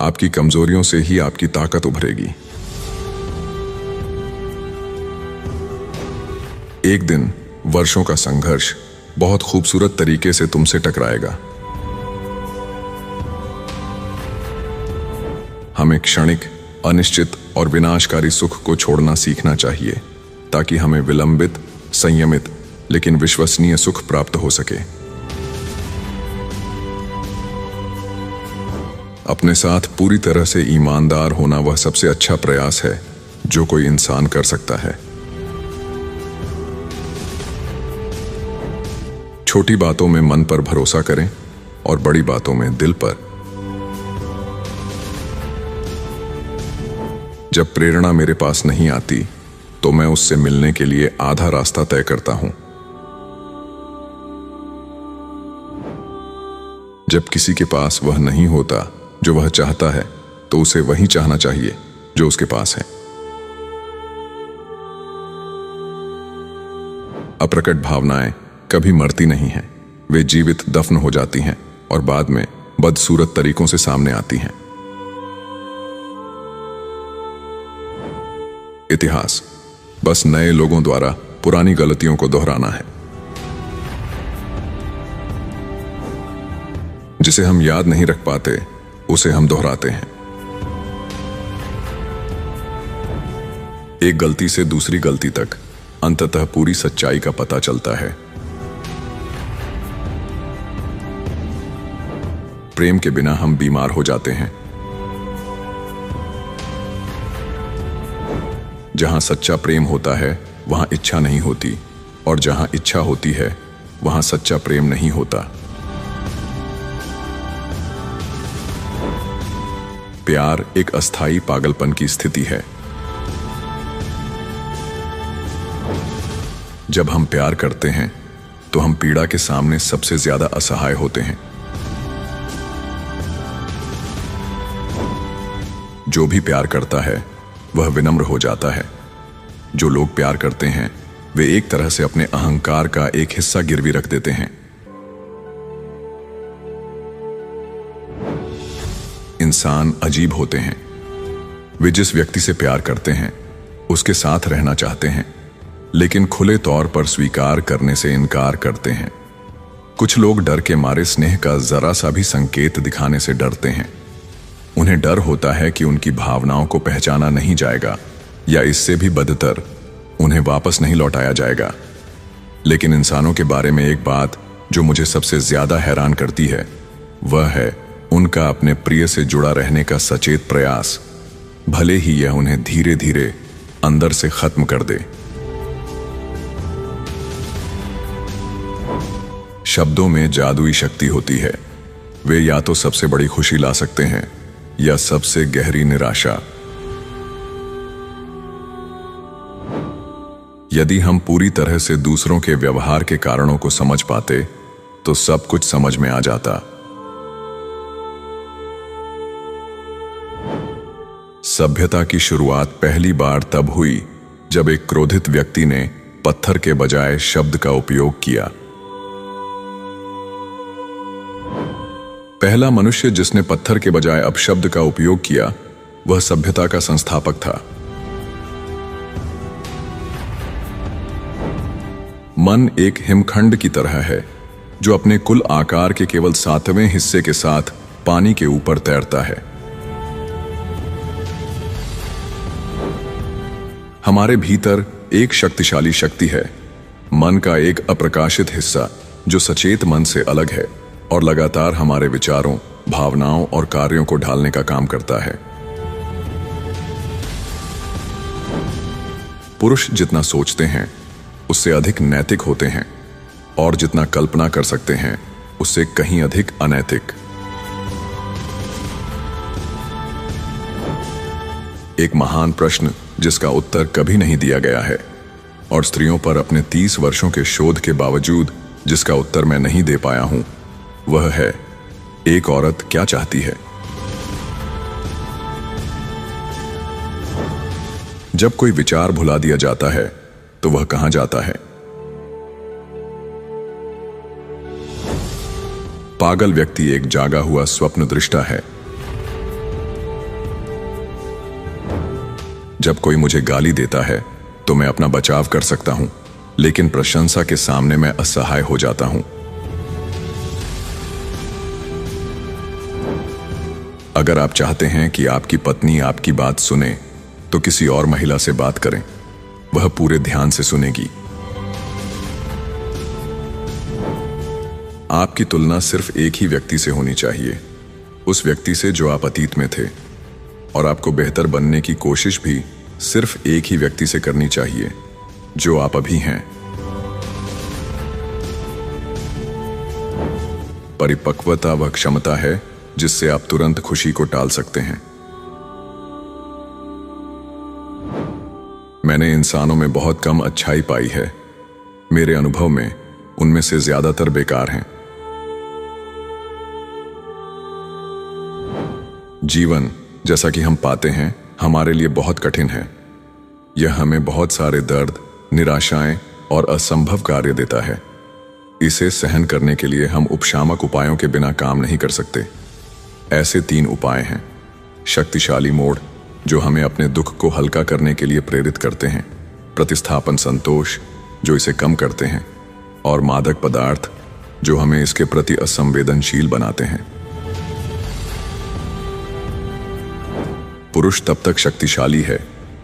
आपकी कमजोरियों से ही आपकी ताकत उभरेगी। एक दिन वर्षों का संघर्ष बहुत खूबसूरत तरीके से तुमसे टकराएगा। हमें क्षणिक, अनिश्चित और विनाशकारी सुख को छोड़ना सीखना चाहिए ताकि हमें विलंबित, संयमित लेकिन विश्वसनीय सुख प्राप्त हो सके। अपने साथ पूरी तरह से ईमानदार होना वह सबसे अच्छा प्रयास है जो कोई इंसान कर सकता है। छोटी बातों में मन पर भरोसा करें और बड़ी बातों में दिल पर। जब प्रेरणा मेरे पास नहीं आती तो मैं उससे मिलने के लिए आधा रास्ता तय करता हूं। जब किसी के पास वह नहीं होता जो वह चाहता है तो उसे वही चाहना चाहिए जो उसके पास है। अप्रकट भावनाएं कभी मरती नहीं हैं, वे जीवित दफन हो जाती हैं और बाद में बदसूरत तरीकों से सामने आती हैं। इतिहास बस नए लोगों द्वारा पुरानी गलतियों को दोहराना है। जिसे हम याद नहीं रख पाते उसे हम दोहराते हैं। एक गलती से दूसरी गलती तक अंततः पूरी सच्चाई का पता चलता है। प्रेम के बिना हम बीमार हो जाते हैं। जहां सच्चा प्रेम होता है वहां इच्छा नहीं होती, और जहां इच्छा होती है वहां सच्चा प्रेम नहीं होता। प्यार एक अस्थायी पागलपन की स्थिति है। जब हम प्यार करते हैं तो हम पीड़ा के सामने सबसे ज्यादा असहाय होते हैं। जो भी प्यार करता है वह विनम्र हो जाता है। जो लोग प्यार करते हैं वे एक तरह से अपने अहंकार का एक हिस्सा गिरवी रख देते हैं। इंसान अजीब होते हैं। वे जिस व्यक्ति से प्यार करते हैं उसके साथ रहना चाहते हैं, लेकिन खुले तौर पर स्वीकार करने से इनकार करते हैं। कुछ लोग डर के मारे स्नेह का जरा सा भी संकेत दिखाने से डरते हैं। उन्हें डर होता है कि उनकी भावनाओं को पहचाना नहीं जाएगा, या इससे भी बदतर उन्हें वापस नहीं लौटाया जाएगा। लेकिन इंसानों के बारे में एक बात जो मुझे सबसे ज्यादा हैरान करती है वह है उनका अपने प्रिय से जुड़ा रहने का सचेत प्रयास, भले ही यह उन्हें धीरे धीरे अंदर से खत्म कर दे। शब्दों में जादुई शक्ति होती है। वे या तो सबसे बड़ी खुशी ला सकते हैं या सबसे गहरी निराशा। यदि हम पूरी तरह से दूसरों के व्यवहार के कारणों को समझ पाते तो सब कुछ समझ में आ जाता। सभ्यता की शुरुआत पहली बार तब हुई जब एक क्रोधित व्यक्ति ने पत्थर के बजाय शब्द का उपयोग किया। पहला मनुष्य जिसने पत्थर के बजाय अपशब्द का उपयोग किया वह सभ्यता का संस्थापक था। मन एक हिमखंड की तरह है जो अपने कुल आकार के केवल 7वें हिस्से के साथ पानी के ऊपर तैरता है। हमारे भीतर एक शक्तिशाली शक्ति है, मन का एक अप्रकाशित हिस्सा जो सचेत मन से अलग है और लगातार हमारे विचारों, भावनाओं और कार्यों को ढालने का काम करता है। पुरुष जितना सोचते हैं उससे अधिक नैतिक होते हैं, और जितना कल्पना कर सकते हैं उससे कहीं अधिक अनैतिक। एक महान प्रश्न जिसका उत्तर कभी नहीं दिया गया है, और स्त्रियों पर अपने 30 वर्षों के शोध के बावजूद जिसका उत्तर मैं नहीं दे पाया हूं, वह है एक औरत क्या चाहती है। जब कोई विचार भुला दिया जाता है तो वह कहां जाता है? पागल व्यक्ति एक जागा हुआ स्वप्न दृष्टा है। जब कोई मुझे गाली देता है तो मैं अपना बचाव कर सकता हूं, लेकिन प्रशंसा के सामने मैं असहाय हो जाता हूं। अगर आप चाहते हैं कि आपकी पत्नी आपकी बात सुने तो किसी और महिला से बात करें, वह पूरे ध्यान से सुनेगी। आपकी तुलना सिर्फ एक ही व्यक्ति से होनी चाहिए, उस व्यक्ति से जो आप अतीत में थे, और आपको बेहतर बनने की कोशिश भी सिर्फ एक ही व्यक्ति से करनी चाहिए, जो आप अभी हैं। परिपक्वता वह क्षमता है जिससे आप तुरंत खुशी को टाल सकते हैं। मैंने इंसानों में बहुत कम अच्छाई पाई है। मेरे अनुभव में उनमें से ज्यादातर बेकार हैं। जीवन, जैसा कि हम पाते हैं, हमारे लिए बहुत कठिन है। यह हमें बहुत सारे दर्द, निराशाएं और असंभव कार्य देता है। इसे सहन करने के लिए हम उपशामक उपायों के बिना काम नहीं कर सकते। ऐसे 3 उपाय हैं। शक्तिशाली मोड़, जो हमें अपने दुख को हल्का करने के लिए प्रेरित करते हैं। प्रतिस्थापन संतोष, जो इसे कम करते हैं। और मादक पदार्थ, जो हमें इसके प्रति असंवेदनशील बनाते हैं। पुरुष तब तक शक्तिशाली है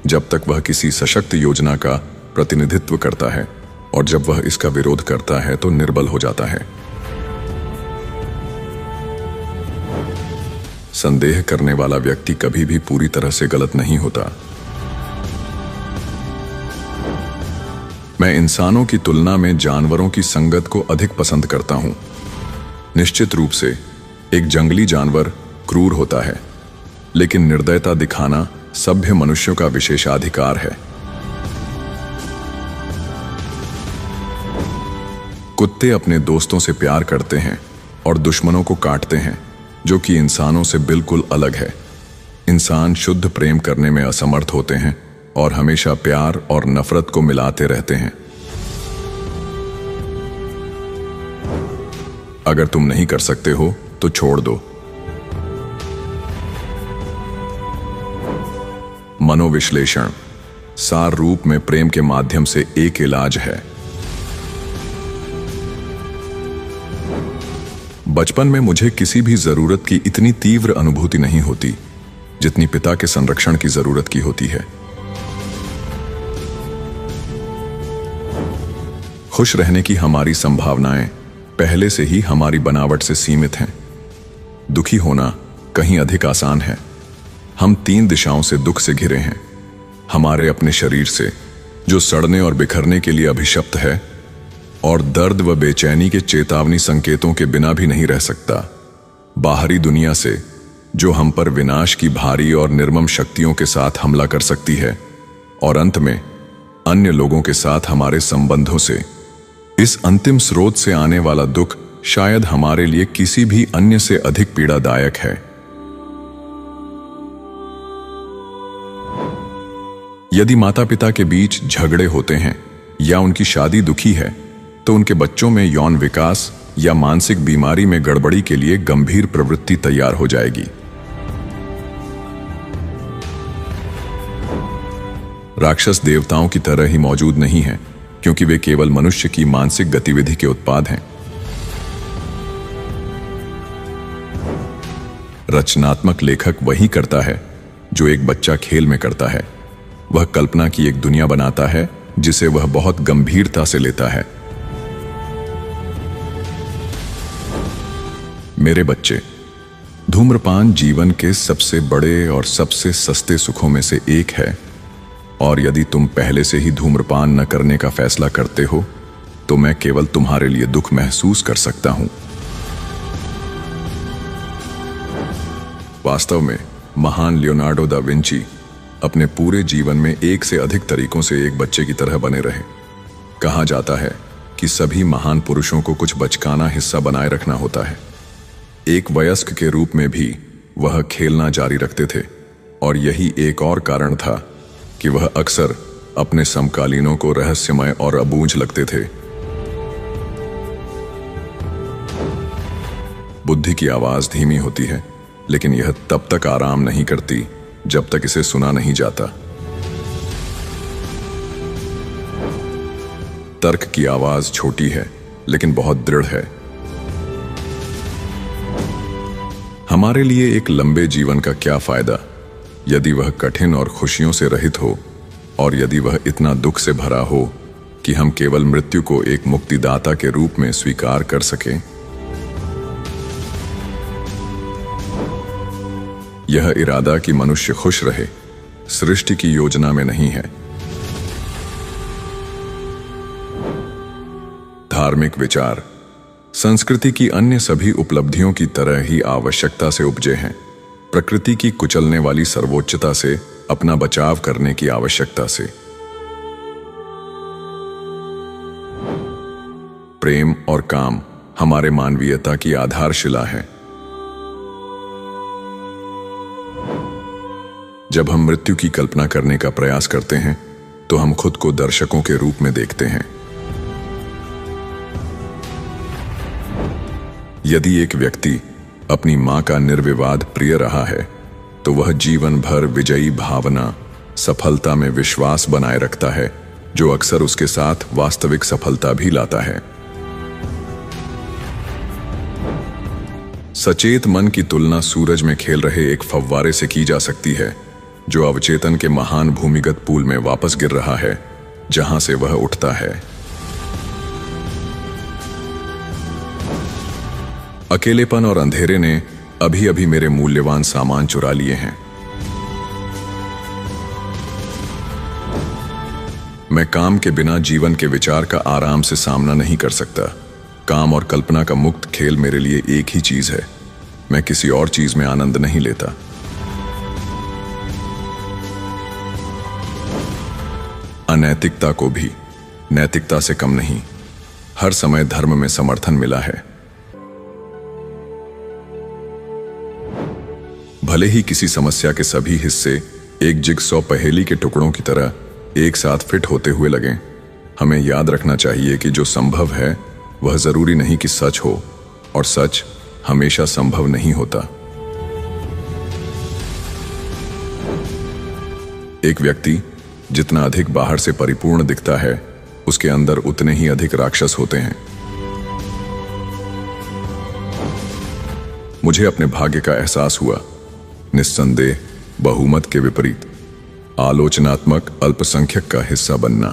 जब तक वह किसी सशक्त योजना का प्रतिनिधित्व करता है, और जब वह इसका विरोध करता है तो निर्बल हो जाता है। संदेह करने वाला व्यक्ति कभी भी पूरी तरह से गलत नहीं होता। मैं इंसानों की तुलना में जानवरों की संगत को अधिक पसंद करता हूं। निश्चित रूप से एक जंगली जानवर क्रूर होता है, लेकिन निर्दयता दिखाना सभ्य मनुष्यों का विशेषाधिकार है। कुत्ते अपने दोस्तों से प्यार करते हैं और दुश्मनों को काटते हैं, जो कि इंसानों से बिल्कुल अलग है। इंसान शुद्ध प्रेम करने में असमर्थ होते हैं और हमेशा प्यार और नफरत को मिलाते रहते हैं। अगर तुम नहीं कर सकते हो तो छोड़ दो। मनोविश्लेषण सार रूप में प्रेम के माध्यम से एक इलाज है। बचपन में मुझे किसी भी जरूरत की इतनी तीव्र अनुभूति नहीं होती जितनी पिता के संरक्षण की जरूरत की होती है। खुश रहने की हमारी संभावनाएं पहले से ही हमारी बनावट से सीमित हैं। दुखी होना कहीं अधिक आसान है। हम 3 दिशाओं से दुख से घिरे हैं। हमारे अपने शरीर से, जो सड़ने और बिखरने के लिए अभिशप्त है और दर्द व बेचैनी के चेतावनी संकेतों के बिना भी नहीं रह सकता। बाहरी दुनिया से, जो हम पर विनाश की भारी और निर्मम शक्तियों के साथ हमला कर सकती है। और अंत में अन्य लोगों के साथ हमारे संबंधों से। इस अंतिम स्रोत से आने वाला दुख शायद हमारे लिए किसी भी अन्य से अधिक पीड़ादायक है। यदि माता पिता के बीच झगड़े होते हैं या उनकी शादी दुखी है, तो उनके बच्चों में यौन विकास या मानसिक बीमारी में गड़बड़ी के लिए गंभीर प्रवृत्ति तैयार हो जाएगी। राक्षस देवताओं की तरह ही मौजूद नहीं हैं, क्योंकि वे केवल मनुष्य की मानसिक गतिविधि के उत्पाद हैं। रचनात्मक लेखक वही करता है जो एक बच्चा खेल में करता है। वह कल्पना की एक दुनिया बनाता है जिसे वह बहुत गंभीरता से लेता है। मेरे बच्चे, धूम्रपान जीवन के सबसे बड़े और सबसे सस्ते सुखों में से एक है, और यदि तुम पहले से ही धूम्रपान न करने का फैसला करते हो तो मैं केवल तुम्हारे लिए दुख महसूस कर सकता हूं। वास्तव में महान लियोनार्डो दा विंची अपने पूरे जीवन में 1 से अधिक तरीकों से एक बच्चे की तरह बने रहे। कहा जाता है कि सभी महान पुरुषों को कुछ बचकाना हिस्सा बनाए रखना होता है। एक वयस्क के रूप में भी वह खेलना जारी रखते थे, और यही एक और कारण था कि वह अक्सर अपने समकालीनों को रहस्यमय और अबूझ लगते थे। बुद्धि की आवाज धीमी होती है, लेकिन यह तब तक आराम नहीं करती जब तक इसे सुना नहीं जाता। तर्क की आवाज छोटी है लेकिन बहुत दृढ़ है। हमारे लिए एक लंबे जीवन का क्या फायदा यदि वह कठिन और खुशियों से रहित हो, और यदि वह इतना दुख से भरा हो कि हम केवल मृत्यु को एक मुक्तिदाता के रूप में स्वीकार कर सकें। यह इरादा कि मनुष्य खुश रहे सृष्टि की योजना में नहीं है। धार्मिक विचार संस्कृति की अन्य सभी उपलब्धियों की तरह ही आवश्यकता से उपजे हैं, प्रकृति की कुचलने वाली सर्वोच्चता से, अपना बचाव करने की आवश्यकता से। प्रेम और काम हमारे मानवीयता की आधारशिला है। जब हम मृत्यु की कल्पना करने का प्रयास करते हैं तो हम खुद को दर्शकों के रूप में देखते हैं। यदि एक व्यक्ति अपनी मां का निर्विवाद प्रिय रहा है तो वह जीवन भर विजयी भावना, सफलता में विश्वास बनाए रखता है, जो अक्सर उसके साथ वास्तविक सफलता भी लाता है। सचेत मन की तुलना सूरज में खेल रहे एक फव्वारे से की जा सकती है जो अवचेतन के महान भूमिगत पूल में वापस गिर रहा है जहां से वह उठता है। अकेलेपन और अंधेरे ने अभी अभी मेरे मूल्यवान सामान चुरा लिए हैं। मैं काम के बिना जीवन के विचार का आराम से सामना नहीं कर सकता। काम और कल्पना का मुक्त खेल मेरे लिए एक ही चीज है। मैं किसी और चीज में आनंद नहीं लेता। अनैतिकता को भी नैतिकता से कम नहीं हर समय धर्म में समर्थन मिला है। भले ही किसी समस्या के सभी हिस्से एक जिगसॉ पहेली के टुकड़ों की तरह एक साथ फिट होते हुए लगें, हमें याद रखना चाहिए कि जो संभव है वह जरूरी नहीं कि सच हो, और सच हमेशा संभव नहीं होता। एक व्यक्ति जितना अधिक बाहर से परिपूर्ण दिखता है, उसके अंदर उतने ही अधिक राक्षस होते हैं। मुझे अपने भाग्य का एहसास हुआ, निस्संदेह बहुमत के विपरीत आलोचनात्मक अल्पसंख्यक का हिस्सा बनना।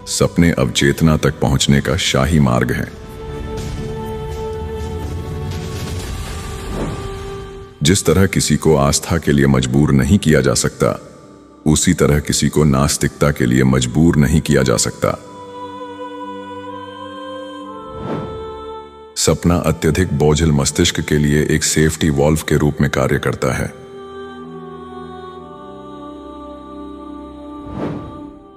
सपने अवचेतना तक पहुंचने का शाही मार्ग है। जिस तरह किसी को आस्था के लिए मजबूर नहीं किया जा सकता, उसी तरह किसी को नास्तिकता के लिए मजबूर नहीं किया जा सकता। सपना अत्यधिक बोझिल मस्तिष्क के लिए एक सेफ्टी वॉल्व के रूप में कार्य करता है।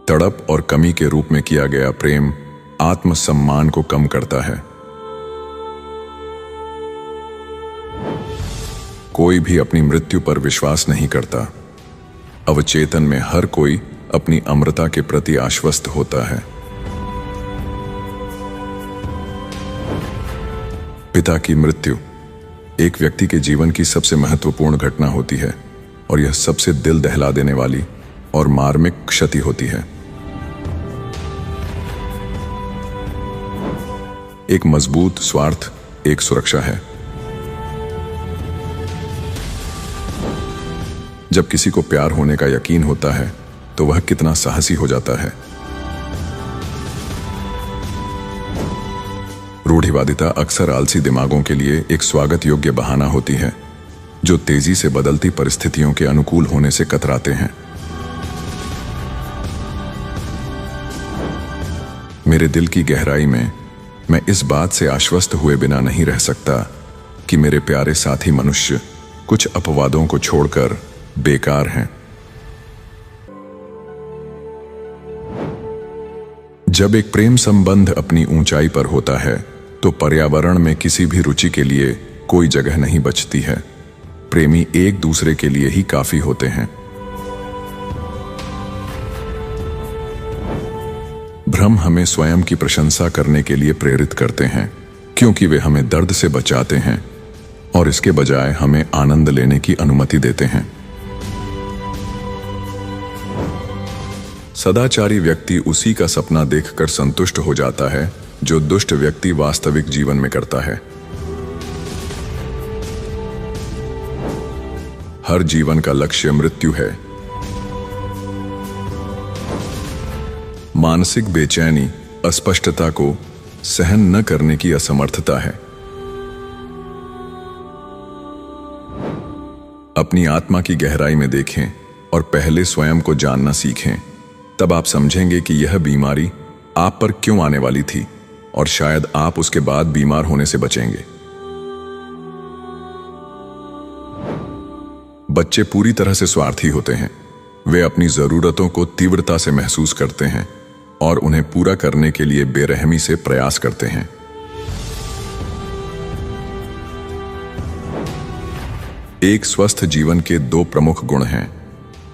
तड़प और कमी के रूप में किया गया प्रेम आत्मसम्मान को कम करता है। कोई भी अपनी मृत्यु पर विश्वास नहीं करता। अवचेतन में हर कोई अपनी अमरता के प्रति आश्वस्त होता है। पिता की मृत्यु एक व्यक्ति के जीवन की सबसे महत्वपूर्ण घटना होती है, और यह सबसे दिल दहला देने वाली और मार्मिक क्षति होती है। एक मजबूत स्वार्थ एक सुरक्षा है। जब किसी को प्यार होने का यकीन होता है तो वह कितना साहसी हो जाता है। रूढ़िवादिता अक्सर आलसी दिमागों के लिए एक स्वागत योग्य बहाना होती है, जो तेजी से बदलती परिस्थितियों के अनुकूल होने से कतराते हैं। मेरे दिल की गहराई में मैं इस बात से आश्वस्त हुए बिना नहीं रह सकता कि मेरे प्यारे साथी मनुष्य कुछ अपवादों को छोड़कर बेकार हैं। जब एक प्रेम संबंध अपनी ऊंचाई पर होता है तो पर्यावरण में किसी भी रुचि के लिए कोई जगह नहीं बचती है। प्रेमी एक दूसरे के लिए ही काफी होते हैं। भ्रम हमें स्वयं की प्रशंसा करने के लिए प्रेरित करते हैं, क्योंकि वे हमें दर्द से बचाते हैं और इसके बजाय हमें आनंद लेने की अनुमति देते हैं। सदाचारी व्यक्ति उसी का सपना देखकर संतुष्ट हो जाता है जो दुष्ट व्यक्ति वास्तविक जीवन में करता है। हर जीवन का लक्ष्य मृत्यु है। मानसिक बेचैनी अस्पष्टता को सहन न करने की असमर्थता है। अपनी आत्मा की गहराई में देखें और पहले स्वयं को जानना सीखें, तब आप समझेंगे कि यह बीमारी आप पर क्यों आने वाली थी और शायद आप उसके बाद बीमार होने से बचेंगे। बच्चे पूरी तरह से स्वार्थी होते हैं। वे अपनी जरूरतों को तीव्रता से महसूस करते हैं और उन्हें पूरा करने के लिए बेरहमी से प्रयास करते हैं। एक स्वस्थ जीवन के दो प्रमुख गुण हैं,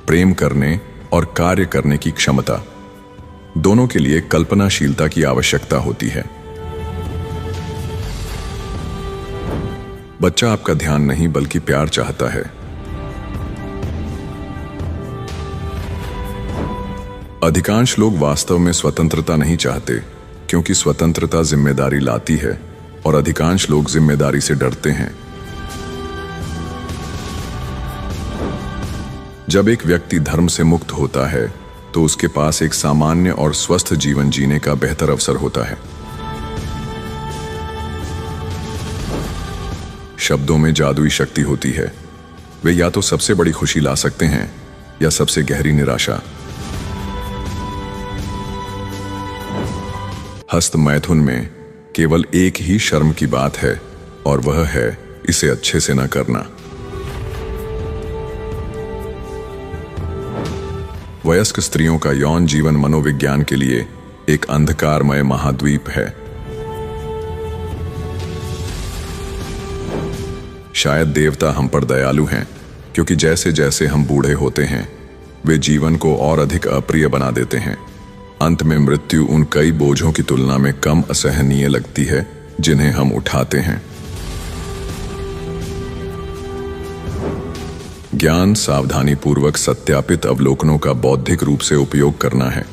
प्रेम करने और कार्य करने की क्षमता। दोनों के लिए कल्पनाशीलता की आवश्यकता होती है। बच्चा आपका ध्यान नहीं बल्कि प्यार चाहता है। अधिकांश लोग वास्तव में स्वतंत्रता नहीं चाहते, क्योंकि स्वतंत्रता जिम्मेदारी लाती है और अधिकांश लोग जिम्मेदारी से डरते हैं। जब एक व्यक्ति धर्म से मुक्त होता है तो उसके पास एक सामान्य और स्वस्थ जीवन जीने का बेहतर अवसर होता है। शब्दों में जादुई शक्ति होती है। वे या तो सबसे बड़ी खुशी ला सकते हैं या सबसे गहरी निराशा। हस्त मैथुन में केवल एक ही शर्म की बात है और वह है इसे अच्छे से न करना। वयस्क स्त्रियों का यौन जीवन मनोविज्ञान के लिए एक अंधकारमय महाद्वीप है। शायद देवता हम पर दयालु हैं, क्योंकि जैसे जैसे हम बूढ़े होते हैं वे जीवन को और अधिक अप्रिय बना देते हैं। अंत में मृत्यु उन कई बोझों की तुलना में कम असहनीय लगती है जिन्हें हम उठाते हैं। ज्ञान सावधानीपूर्वक सत्यापित अवलोकनों का बौद्धिक रूप से उपयोग करना है।